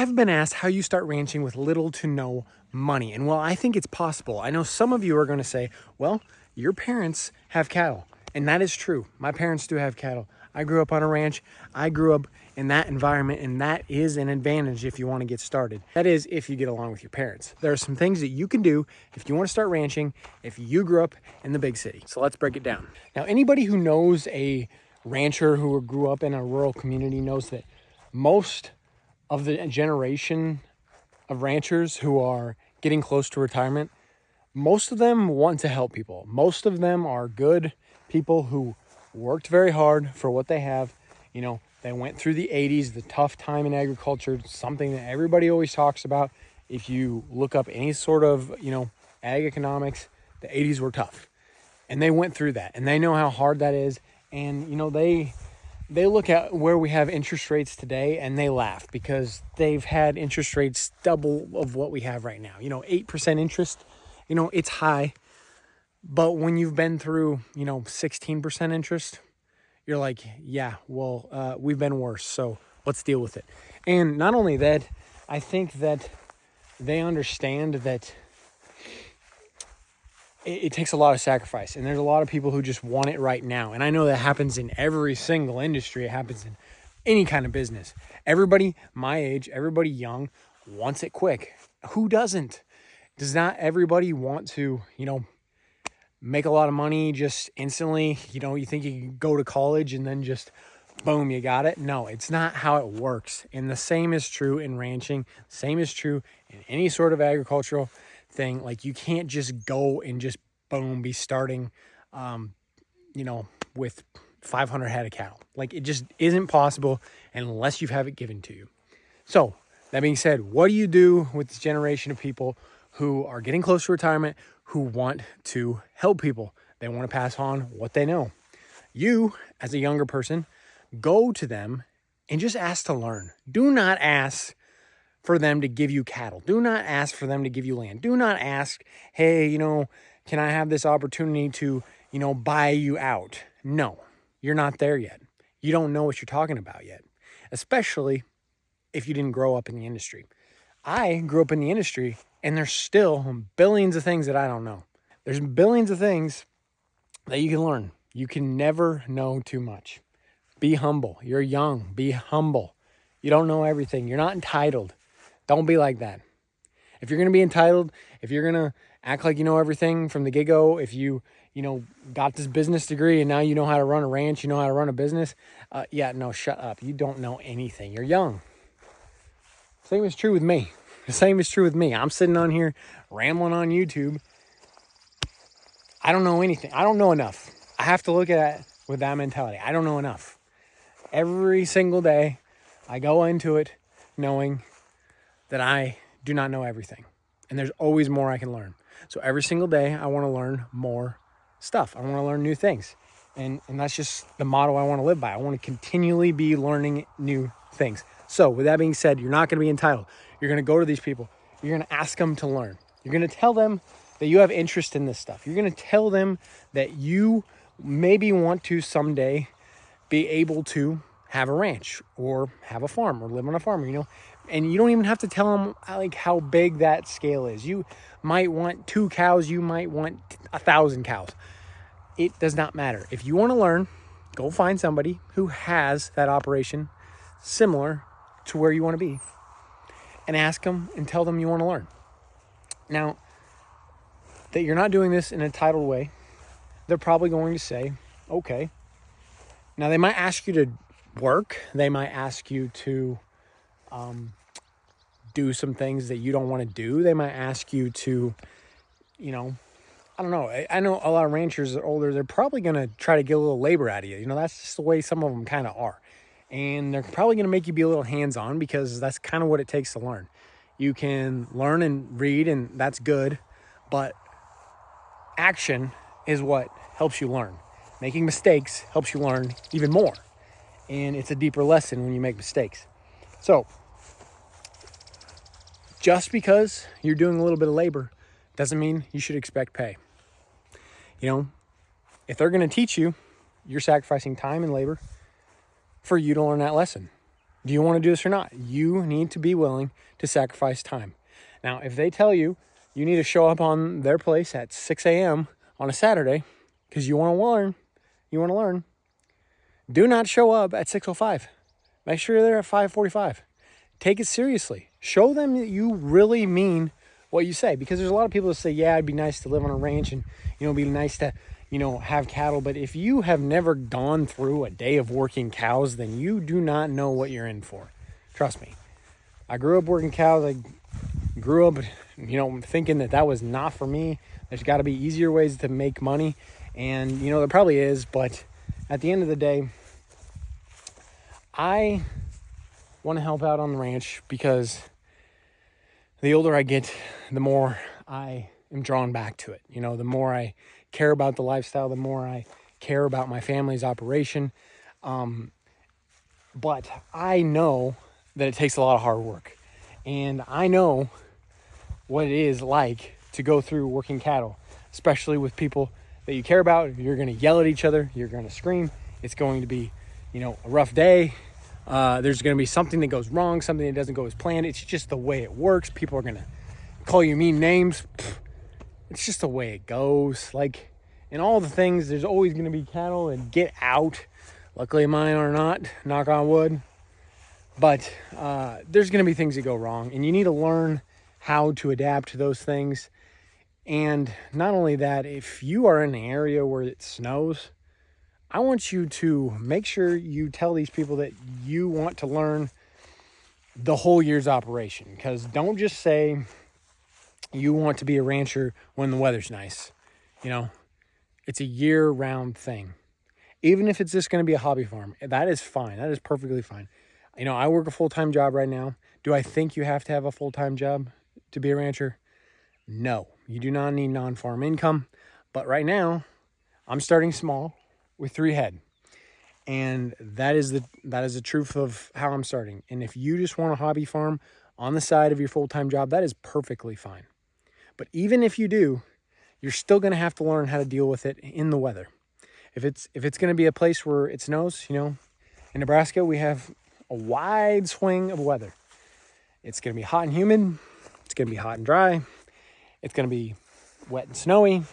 I've been asked how you start ranching with little to no money. And while I think it's possible, I know some of you are going to say, well, your parents have cattle. And that is true. My parents do have cattle. I grew up on a ranch. I grew up in that environment, and that is an advantage if you want to get started. That is if you get along with your parents. There are some things that you can do if you want to start ranching if you grew up in the big city. So let's break it down. Now, anybody who knows a rancher who grew up in a rural community knows that most of the generation of ranchers who are getting close to retirement, most of them want to help people. Most of them are good people who worked very hard for what they have. You know, they went through the 80s, the tough time in agriculture, something that everybody always talks about. If you look up any sort of, ag economics, the 80s were tough. And they went through that, and they know how hard that is. And, they look at where we have interest rates today and they laugh because they've had interest rates double of what we have right now. 8% interest, it's high. But when you've been through, 16% interest, you're like, yeah, well, we've been worse. So let's deal with it. And not only that, I think that they understand that it takes a lot of sacrifice, and there's a lot of people who just want it right now. And I know that happens in every single industry. It happens in any kind of business. Everybody my age, everybody young wants it quick. Who doesn't? Does not everybody want to, make a lot of money just instantly? You think you can go to college and then just boom, you got it? No, it's not how it works. And the same is true in ranching. Same is true in any sort of agricultural thing. Like, you can't just go and just boom be starting with 500 head of cattle. Like, it just isn't possible unless you have it given to you. So that being said, what do you do with this generation of people who are getting close to retirement, who want to help people? They want to pass on what they know. You, as a younger person, go to them and just ask to learn. Do not ask for them to give you cattle. Do not ask for them to give you land. Do not ask, hey, can I have this opportunity to, buy you out? No, you're not there yet. You don't know what you're talking about yet, especially if you didn't grow up in the industry. I grew up in the industry, and there's still billions of things that I don't know. There's billions of things that you can learn. You can never know too much. Be humble. You're young. Be humble. You don't know everything. You're not entitled. Don't be like that. If you're going to be entitled, if you're going to act like you know everything from the get-go, if you got this business degree and now you know how to run a ranch, you know how to run a business, shut up. You don't know anything. You're young. Same is true with me. The same is true with me. I'm sitting on here rambling on YouTube. I don't know anything. I don't know enough. I have to look at it with that mentality. I don't know enough. Every single day, I go into it knowing that I do not know everything. And there's always more I can learn. So every single day, I want to learn more stuff. I want to learn new things. And that's just the motto I want to live by. I want to continually be learning new things. So with that being said, you're not going to be entitled. You're going to go to these people. You're going to ask them to learn. You're going to tell them that you have interest in this stuff. You're going to tell them that you maybe want to someday be able to have a ranch or have a farm or live on a farm, and you don't even have to tell them like how big that scale is. You might want 2 cows. You might want 1,000 cows. It does not matter. If you want to learn, go find somebody who has that operation similar to where you want to be and ask them and tell them you want to learn. Now, that you're not doing this in a entitled way, they're probably going to say, okay. Now, they might ask you to work. They might ask you to do some things that you don't want to do. They might ask you to, I don't know. I know a lot of ranchers are older. They're probably going to try to get a little labor out of you. That's just the way some of them kind of are. And they're probably going to make you be a little hands-on because that's kind of what it takes to learn. You can learn and read, and that's good. But action is what helps you learn. Making mistakes helps you learn even more. And it's a deeper lesson when you make mistakes. So, just because you're doing a little bit of labor doesn't mean you should expect pay. If they're going to teach you, you're sacrificing time and labor for you to learn that lesson. Do you want to do this or not? You need to be willing to sacrifice time. Now, if they tell you you need to show up on their place at 6 a.m. on a Saturday because you want to learn, do not show up at 6:05. Make sure you're there at 5:45. Take it seriously. Show them that you really mean what you say, because there's a lot of people that say, yeah, it'd be nice to live on a ranch and, it'd be nice to, have cattle. But if you have never gone through a day of working cows, then you do not know what you're in for. Trust me. I grew up working cows. I grew up, thinking that was not for me. There's got to be easier ways to make money. And, there probably is. But at the end of the day, I want to help out on the ranch because the older I get, the more I am drawn back to it. The more I care about the lifestyle, the more I care about my family's operation. But I know that it takes a lot of hard work. And I know what it is like to go through working cattle, especially with people that you care about. You're going to yell at each other. You're going to scream. It's going to be, a rough day. There's going to be something that goes wrong, something that doesn't go as planned. It's just the way it works. People are going to call you mean names. It's just the way it goes. Like, in all the things, there's always going to be cattle that get out. Luckily, mine are not, knock on wood. But there's going to be things that go wrong, and you need to learn how to adapt to those things. And not only that, if you are in an area where it snows, I want you to make sure you tell these people that you want to learn the whole year's operation. Because don't just say you want to be a rancher when the weather's nice. It's a year-round thing. Even if it's just going to be a hobby farm, that is fine. That is perfectly fine. I work a full-time job right now. Do I think you have to have a full-time job to be a rancher? No, you do not need non-farm income. But right now, I'm starting small with 3 head. And that is the truth of how I'm starting. And if you just want a hobby farm on the side of your full-time job, that is perfectly fine. But even if you do, you're still going to have to learn how to deal with it in the weather. If it's going to be a place where it snows, in Nebraska, we have a wide swing of weather. It's going to be hot and humid. It's going to be hot and dry. It's going to be wet and snowy.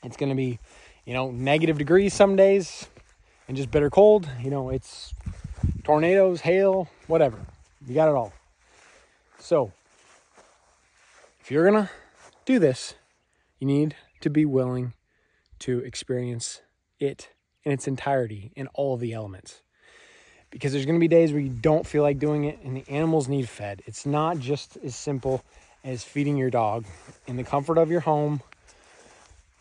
It's going to be, negative degrees some days and just bitter cold. It's tornadoes, hail, whatever. You got it all. So if you're going to do this, you need to be willing to experience it in its entirety, in all of the elements. Because there's going to be days where you don't feel like doing it, and the animals need fed. It's not just as simple as feeding your dog in the comfort of your home,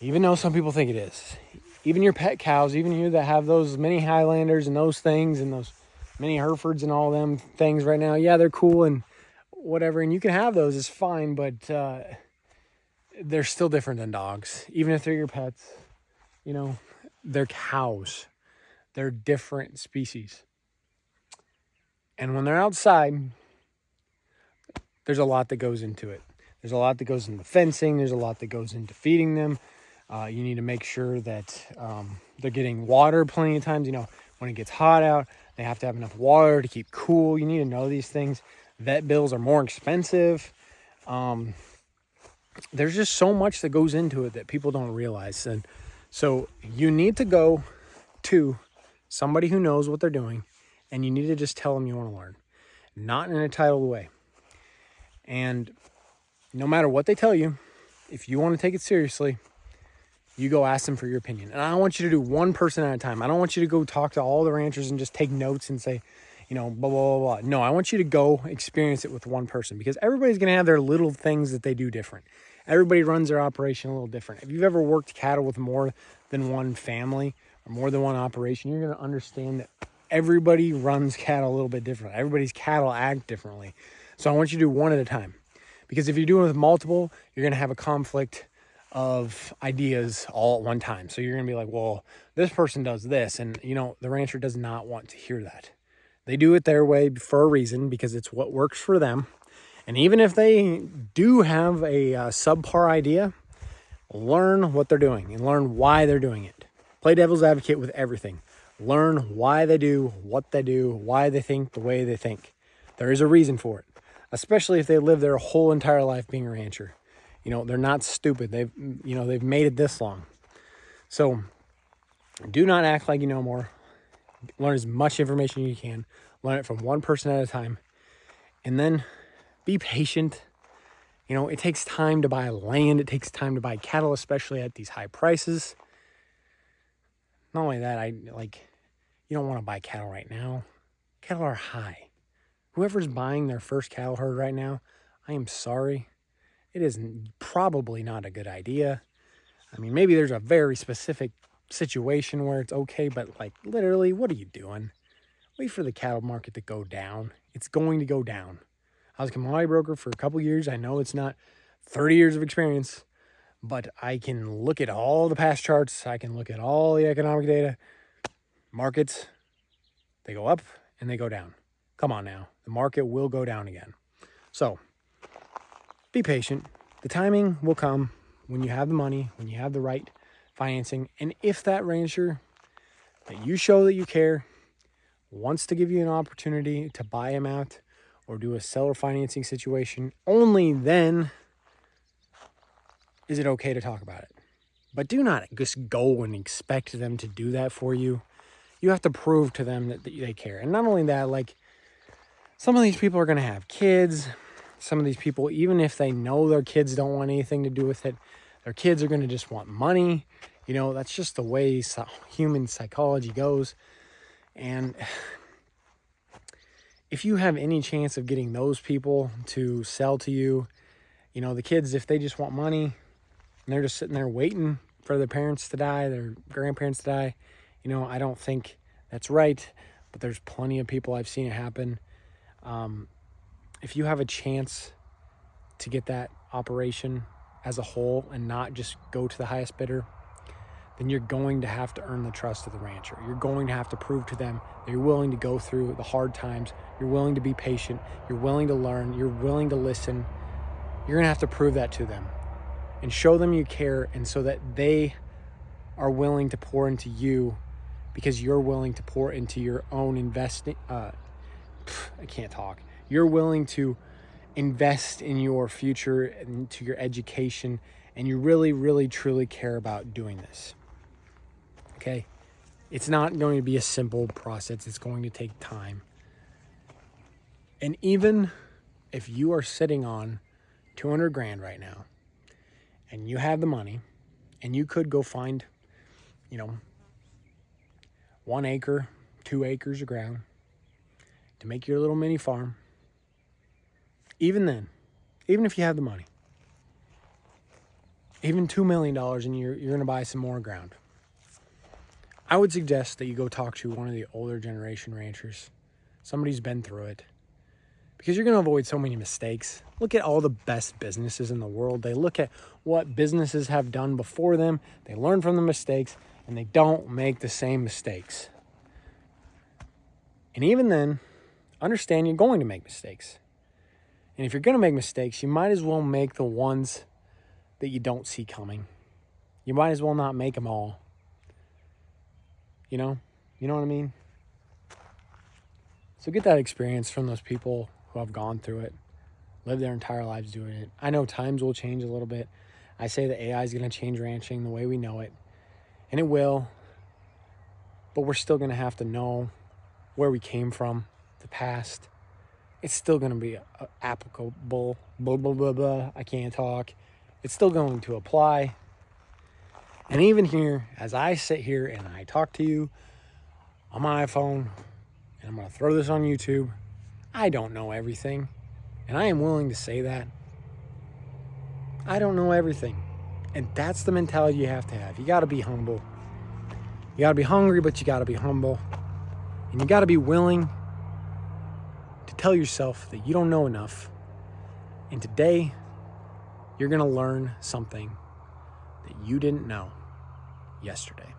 even though some people think it is. Even your pet cows, even you that have those mini Highlanders and those things and those mini Herefords and all them things right now, yeah, they're cool and whatever, and you can have those, it's fine, but they're still different than dogs. Even if they're your pets, they're cows. They're different species. And when they're outside, there's a lot that goes into it. There's a lot that goes into fencing. There's a lot that goes into feeding them. You need to make sure that they're getting water plenty of times. When it gets hot out, they have to have enough water to keep cool. You need to know these things. Vet bills are more expensive. There's just so much that goes into it that people don't realize. And so you need to go to somebody who knows what they're doing, and you need to just tell them you want to learn, not in an entitled way. And no matter what they tell you, if you want to take it seriously, you go ask them for your opinion. And I don't want you to do one person at a time. I don't want you to go talk to all the ranchers and just take notes and say, blah, blah, blah, blah. No, I want you to go experience it with one person, because everybody's going to have their little things that they do different. Everybody runs their operation a little different. If you've ever worked cattle with more than one family or more than one operation, you're going to understand that everybody runs cattle a little bit different. Everybody's cattle act differently. So I want you to do one at a time, because if you're doing it with multiple, you're going to have a conflict of ideas all at one time. So you're going to be like, well, this person does this. And, the rancher does not want to hear that. They do it their way for a reason, because it's what works for them. And even if they do have a subpar idea, learn what they're doing and learn why they're doing it. Play devil's advocate with everything. Learn why they do what they do, why they think the way they think. There is a reason for it, especially if they live their whole entire life being a rancher. They're not stupid. They've made it this long. So do not act like you know more. Learn as much information as you can. Learn it from one person at a time. And then be patient. It takes time to buy land. It takes time to buy cattle, especially at these high prices. Not only that, you don't want to buy cattle right now. Cattle are high. Whoever's buying their first cattle herd right now, I am sorry. It is probably not a good idea. Maybe there's a very specific situation where it's okay, but literally, what are you doing? Wait for the cattle market to go down. It's going to go down. I was a commodity broker for a couple years. I know it's not 30 years of experience, but I can look at all the past charts. I can look at all the economic data. Markets, they go up and they go down. Come on now. The market will go down again. So be patient. The timing will come when you have the money, when you have the right financing. And if that rancher that you show that you care wants to give you an opportunity to buy him out or do a seller financing situation, only then is it okay to talk about it. But do not just go and expect them to do that for you. You have to prove to them that they care. And not only that, some of these people are going to have kids. Some of these people, even if they know their kids don't want anything to do with it, their kids are going to just want money. That's just the way human psychology goes. And if you have any chance of getting those people to sell to you, the kids, if they just want money and they're just sitting there waiting for their parents to die, their grandparents to die, I don't think that's right. But there's plenty of people I've seen it happen. If you have a chance to get that operation as a whole and not just go to the highest bidder, then you're going to have to earn the trust of the rancher. You're going to have to prove to them that you're willing to go through the hard times. You're willing to be patient. You're willing to learn. You're willing to listen. You're going to have to prove that to them and show them you care, and so that they are willing to pour into you because you're willing to pour into your own investing. I can't talk. You're willing to invest in your future, into your education, and you really, really, truly care about doing this. Okay? It's not going to be a simple process. It's going to take time. And even if you are sitting on 200 grand right now, and you have the money, and you could go find, 1 acre, 2 acres of ground to make your little mini farm. Even then, even if you have the money, even $2 million and you're going to buy some more ground, I would suggest that you go talk to one of the older generation ranchers, somebody who's been through it, because you're going to avoid so many mistakes. Look at all the best businesses in the world. They look at what businesses have done before them. They learn from the mistakes, and they don't make the same mistakes. And even then, understand you're going to make mistakes. And if you're going to make mistakes, you might as well make the ones that you don't see coming. You might as well not make them all. You know what I mean? So get that experience from those people who have gone through it, lived their entire lives doing it. I know times will change a little bit. I say that AI is going to change ranching the way we know it, and it will. But we're still going to have to know where we came from, the past. It's still going to be applicable. Blah, blah, blah, blah. I can't talk. It's still going to apply. And even here, as I sit here and I talk to you on my iPhone, and I'm going to throw this on YouTube, I don't know everything. And I am willing to say that. I don't know everything. And that's the mentality you have to have. You got to be humble. You got to be hungry, but you got to be humble. And you got to be willing to tell yourself that you don't know enough. And today, you're going to learn something that you didn't know yesterday.